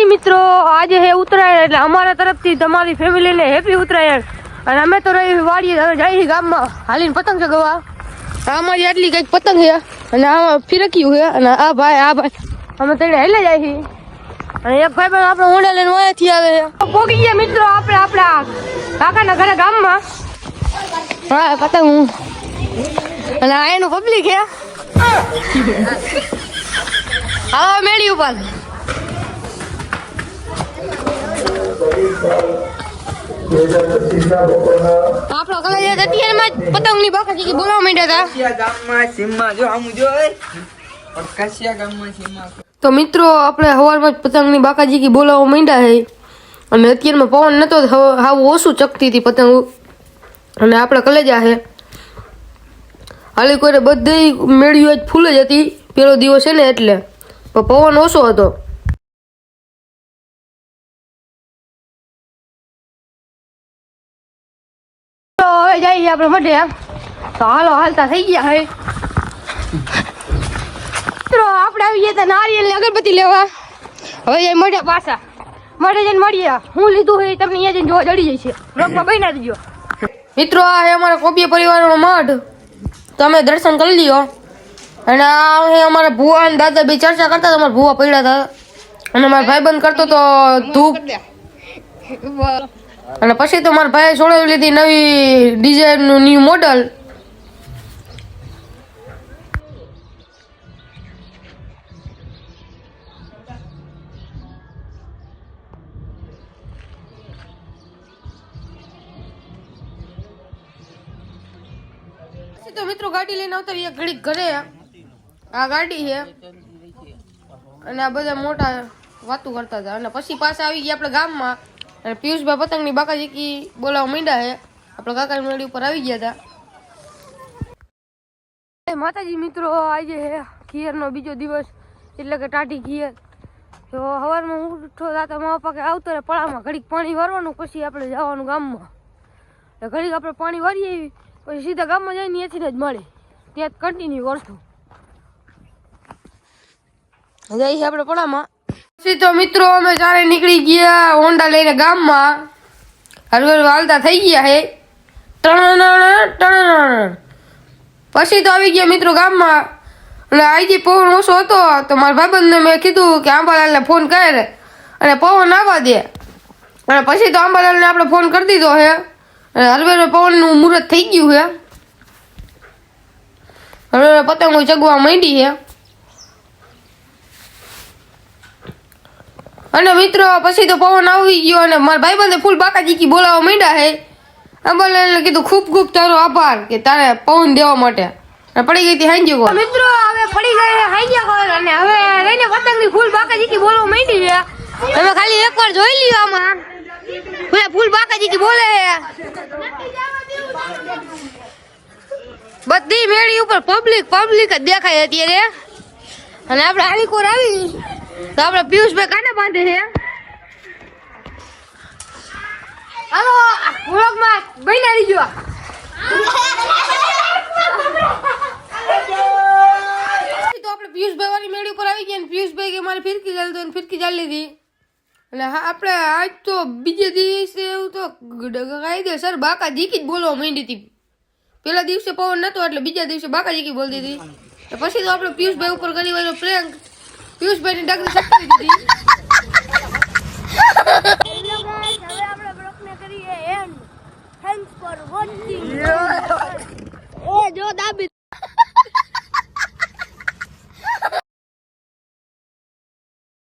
મિત્રો આજે હે ઉત્તરાયણ એટલે અમારા તરફથી તમારી ફેમિલીને હેપી ઉત્તરાયણ અને અમે તો રહી વાડીએ હવે જઈએ ગામમાં હાલીને પતંગ ચગાવવા અમારી આટલી કંઈક પતંગ છે અને આમાં ફિરક્યું છે અને આ ભાઈ અમે તઈને હેલે જાય છીએ અને એક ભાઈ પણ આપણે ઊંડા લઈને વાયાથી આવે છે પોગી ગયા મિત્રો આપણે આપણા કાકાના ઘરે ગામમાં હા પતંગ અને આ એનું પબ્લિક છે હા મેળી ઉપર આપણો કલાક અત્યારમાં પતંગની બાકાજી બોલાવા માંડ્યા હતા તો મિત્રો આપણે સવારમાં જ પતંગની બાકાજી બોલાવા માંડ્યા છે અને અત્યારમાં પવન નતો હાવ ઓછું ચકતી હતી પતંગ અને આપણે કલેજા છે હાલી કોઈ બધી મેળીઓ જ ફૂલ જ હતી પેલો દિવસ છે ને એટલે પણ પવન ઓછો હતો હવે જઈએ આપણે મઢે તો હાલો હાલતા થઈ ગયા હવે મિત્રો આપણે આવી ગયા હતા નારિયેલ અગરબત્તી લેવા હવે જઈ મઢે પાછા મઢે જઈને મળીએ હું લીધું હોય તમને અહીંયા જઈને જોવા જડી જશે બ્લોગમાં બન્યા દીજો મિત્રો આ છે અમારા કોબીયા પરિવારનો મઢ તમે દર્શન કરી લ્યો અને આ છે અમારા ભુવા અને દાદા બે ચર્ચા કરતા હતા અમારા ભુવા પડ્યા હતા અને મારા ભાઈબંધ કરતો તો ધૂપ અને પછી તો મારા ભાઈએ છોડાવી લીધી નવી ડિઝાઇનનું ન્યૂ મોડલ તો મિત્રો ગાડી લઈને આવતા એક ઘડીક ઘરે આ ગાડી છે અને આ બધા મોટા વાતું કરતા હતા અને પછી પાછા આવી ગયા આપણે ગામમાં અને પિયુષભાઈ પતંગની બાકાજી બોલાવવા માંડ્યા છે આપણા કાકાની મેળી ઉપર આવી ગયા હતા માતાજી મિત્રો આજે છે ખીરનો બીજો દિવસ એટલે કે ટાઢી ખીર તો સવારમાં ઉઠો હતા મા પપ્પા કે આવતો રહે પળામાં ઘડીક પાણી વારવાનું પછી આપણે જવાનું ગામમાં ઘડીક આપણે પાણી વારીએ પછી સીધા ગામમાં જઈને અહીંયાથી જ મળે ત્યાં જ કન્ટિન્યુ કરશું જઈએ આપણે પડામાં પછી તો મિત્રો અમે ચારે નીકળી ગયા હોન્ડા લઈને ગામમાં હરવેર વાલતા થઈ ગયા હે ટણ પછી તો આવી ગયા મિત્રો ગામમાં અને આજે પવન ઓછો હતો તો મારા ભાઈબંધને મેં કીધું કે આંબાલાલને ફોન કરે અને પવન આવવા દે અને પછી તો આંબાલાલને આપણે ફોન કરી દીધો હે હરવેર પવનનું મુહૂર્ત થઈ ગયું છે હરવેર પતંગો ચગવા માંડી છે અને મિત્રો પછી તો પવન આવી ગયો અને મારા ભાઈબંધે ફૂલ બાકાજી બોલાવવા માંડ્યા છે અંબાલાલને કીધું ખૂબ ખૂબ તારો આભાર કે તારે પવન દેવા માટે પડી ગઈ હતી હાંજી ગો મિત્રો હવે પડી ગઈ હાંજી ગો અને હવે લઈને પતંગની ફૂલ બાકાજી બોલવા માંડી છે તમે ખાલી એકવાર જોઈ લ્યો આમાં ફૂલ બાકાજી બોલે બધી મેળી ઉપર પબ્લિક જ દેખાય અત્યારે અને આપણે હાલી કોર આવી તો આપણે પિયુષભાઈ કાંટા બાંધે છે હાલો વ્લોગમાં બન્યા રહીજો તો આપણે પિયુષભાઈ વાળી મેળી ઉપર આવી ગયા ને પિયુષભાઈ કે મારે ફિરકી ચાલી દો ફિરકી ચાલી લીધી અને આપણે આજ તો બીજે દિવસે એવું તો કાયદેસર બાકાજી જ બોલવા માંડી હતી પેલા દિવસે પવન નતો એટલે બીજા દિવસે બાકાજી બોલતી હતી પછી તો આપણે પિયુષભાઈ ઉપર ઘણી વાર પ્રેન્ક પિયુષભાઈની ડાકરી સટકાવી દીધી